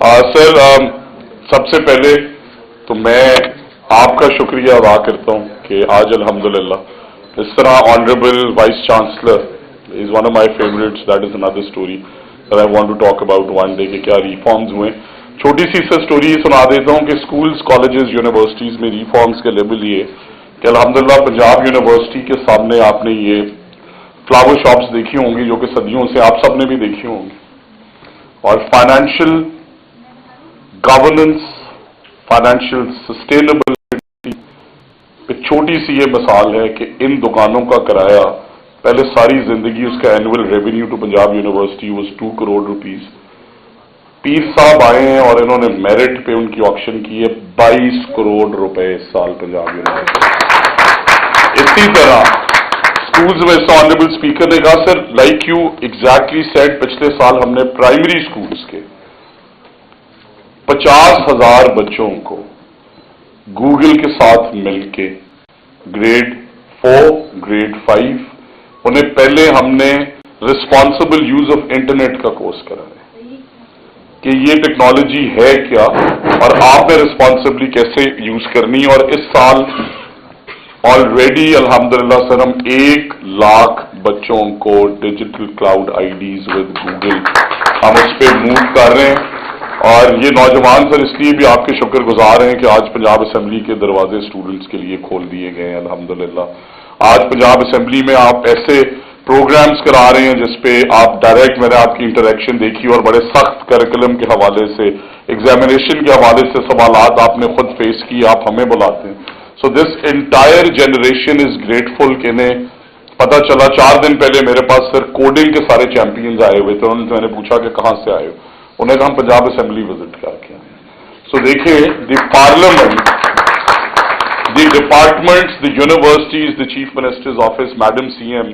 Sir, सबसे पहले तो मैं आपका शुक्रिया अदा करता हूं कि आज अल्हम्दुलिल्लाह इस तरह honourable vice chancellor is one of my favourites, that is another story that I want to talk about one day कि क्या रिफॉर्म्स हुए। छोटी सी स्टोरी सुना देता हूं कि स्कूल्स, कॉलेजेस, यूनिवर्सिटीज में रिफॉर्म्स के लेवल ये कि अल्हम्दुलिल्लाह पंजाब यूनिवर्सिटी के सामने आपने ये फ्लावर शॉप्स देखी होंगी जो कि सदियों से आप सब ने भी देखी होंगी, और फाइनेंशियल गवर्नेंस, फाइनेंशियल सस्टेनेबिलिटी पे छोटी सी ये मिसाल है कि इन दुकानों का किराया पहले सारी जिंदगी उसका annual revenue to Punjab university was 2 crore rupees. पीर साहब आए हैं और इन्होंने मेरिट पे उनकी ऑक्शन की है 22 करोड़ रुपए इस साल पंजाब यूनिवर्सिटी। इसी तरह स्कूल्स में ऑनरेबल स्पीकर ने कहा, sir like you exactly said, पिछले साल हमने प्राइमरी स्कूल्स के 50,000 बच्चों को गूगल के साथ मिलके ग्रेड 4, ग्रेड 5 उन्हें पहले हमने रिस्पॉन्सिबल यूज ऑफ इंटरनेट का कोर्स कराया कि ये टेक्नोलॉजी है क्या और आपने रिस्पॉन्सिबली कैसे यूज करनी है। और इस साल ऑलरेडी अल्हम्दुलिल्लाह सर हम 1 लाख बच्चों को digital cloud IDs with Google हम उस पर मूव कर रहे हैं। और ये नौजवान सर इसलिए भी आपके शुक्रगुजार हैं कि आज पंजाब असेंबली के दरवाजे स्टूडेंट्स के लिए खोल दिए गए हैं अल्हम्दुलिल्लाह। आज पंजाब असेंबली में आप ऐसे प्रोग्राम्स करा रहे हैं जिसपे आप डायरेक्ट, मैंने आपकी इंटरेक्शन देखी और बड़े सख्त करिकुलम के हवाले से, एग्जामिनेशन के हवाले से सवालात आपने खुद फेस किए, आप हमें बुलाते हैं। So this entire generation is grateful कि इन्हें पता चला। 4 दिन पहले मेरे पास सर कोडिंग के सारे चैंपियंस आए हुए थे, उन्होंने मैंने पूछा कि कहां से आए हो, उन्हें कहा हम पंजाब असेंबली विजिट करके आए। सो देखिए, the parliament, the departments, the universities, the chief minister's office, madam CM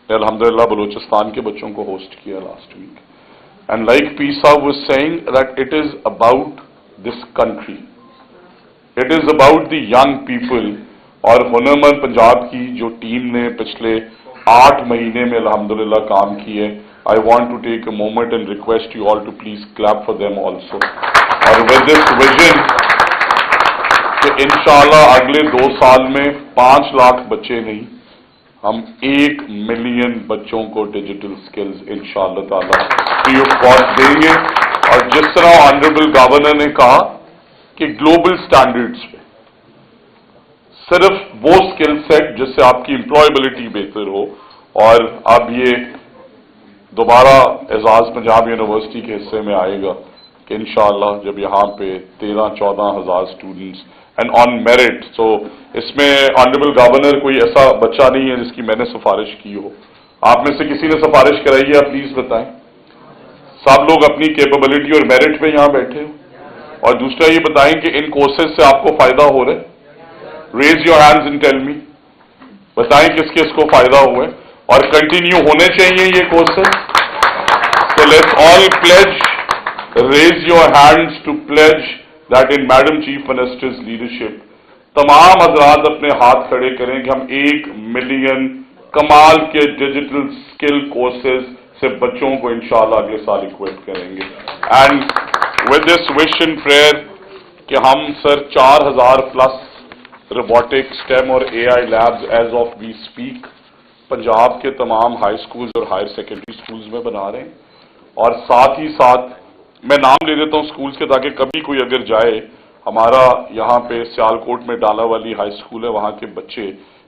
ने अल्हम्दुलिल्लाह बलूचिस्तान के बच्चों को होस्ट किया last week. And like P साहब was saying that it is about this country, it is about the young people. और हुनरमंद पंजाब की जो टीम ने पिछले 8 महीने में अल्हम्दुलिल्लाह काम किए, I want to take a moment and request you all to please clap for them also. और with this vision कि इंशाअल्लाह अगले 2 साल में 5 लाख बच्चे नहीं, हम 1 मिलियन बच्चों को डिजिटल स्किल्स इंशाअल्लाह ताला फ्री ऑफ कॉस्ट देंगे। और जिस तरह ऑनरेबल गवर्नर ने कहा कि ग्लोबल स्टैंडर्ड्स पे सिर्फ वो स्किल सेट जिससे आपकी एम्प्लॉयबिलिटी बेहतर हो। और अब ये दोबारा एजाज पंजाब यूनिवर्सिटी के हिस्से में आएगा कि इंशाअल्लाह जब यहाँ पे 13-14 हज़ार स्टूडेंट्स एंड ऑन मेरिट। तो इसमें ऑनरेबल गवर्नर कोई ऐसा बच्चा नहीं है जिसकी मैंने सिफारिश की हो। आप में से किसी ने सिफारिश कराई है, प्लीज बताएं। सब लोग अपनी कैपेबिलिटी और मेरिट पे यहाँ बैठे हो। और दूसरा ये बताएं कि इन कोर्सेज से आपको फायदा हो रहा है। Raise your hands and tell me, बताएं किस किस को फायदा हुआ है और कंटिन्यू होने चाहिए ये courses. So let's all pledge, raise your hands to pledge that in Madam Chief Minister's leadership, तमाम हजरात अपने हाथ खड़े करें कि हम 1 मिलियन कमाल के डिजिटल स्किल कोर्सेज से बच्चों को इंशाअल्लाह अगले साल इक्विप करेंगे। And with this wish and prayer कि हम सर 4000 प्लस रोबोटिक, स्टेम और AI labs as of we speak Punjab के तमाम हाई स्कूल्स और हायर सेकेंडरी स्कूल्स में बना रहे हैं। और साथ ही साथ मैं नाम ले देता हूं स्कूल्स के, ताकि कभी कोई अगर जाए, हमारा यहाँ पे सियालकोट में डाला वाली हाई स्कूल है, वहां के बच्चे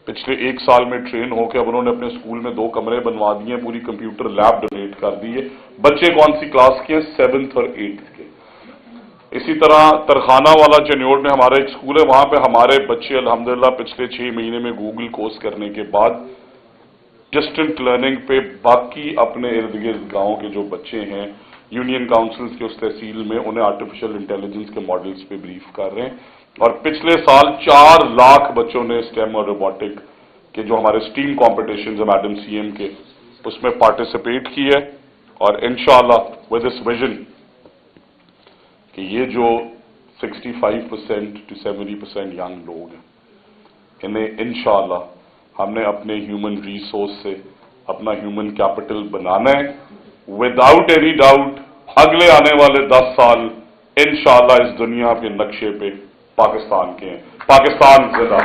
पिछले 1 साल में ट्रेन होकर अब उन्होंने अपने स्कूल में 2 कमरे बनवा दिए, पूरी कंप्यूटर लैब डोनेट कर दी है। बच्चे कौन सी क्लास के हैं? 7th और 8th के। इसी तरह तरखाना वाला चन्योड़ में हमारा एक स्कूल है, वहां पे हमारे बच्चे अल्हम्दुलिल्लाह पिछले 6 महीने में गूगल कोर्स करने के बाद डिस्टेंट लर्निंग पे बाकी अपने इर्द गिर्द गाँव के जो बच्चे हैं यूनियन काउंसिल्स के उस तहसील में, उन्हें आर्टिफिशियल इंटेलिजेंस के मॉडल्स पे ब्रीफ कर रहे हैं। और पिछले साल 4 लाख बच्चों ने स्टेम और रोबोटिक के जो हमारे स्टीम कॉम्पिटिशन है मैडम सीएम के, उसमें पार्टिसिपेट की है। और इंशाअल्लाह विद दिस विजन कि ये जो 65% to 70% यंग लोग हैं, इन्हें इंशाअल्लाह हमने अपने ह्यूमन रिसोर्स से अपना ह्यूमन कैपिटल बनाना है। विदाउट एनी डाउट अगले आने वाले 10 साल انشاءاللہ اس دنیا کے نقشے پہ پاکستان کے ہیں. پاکستان زندہ.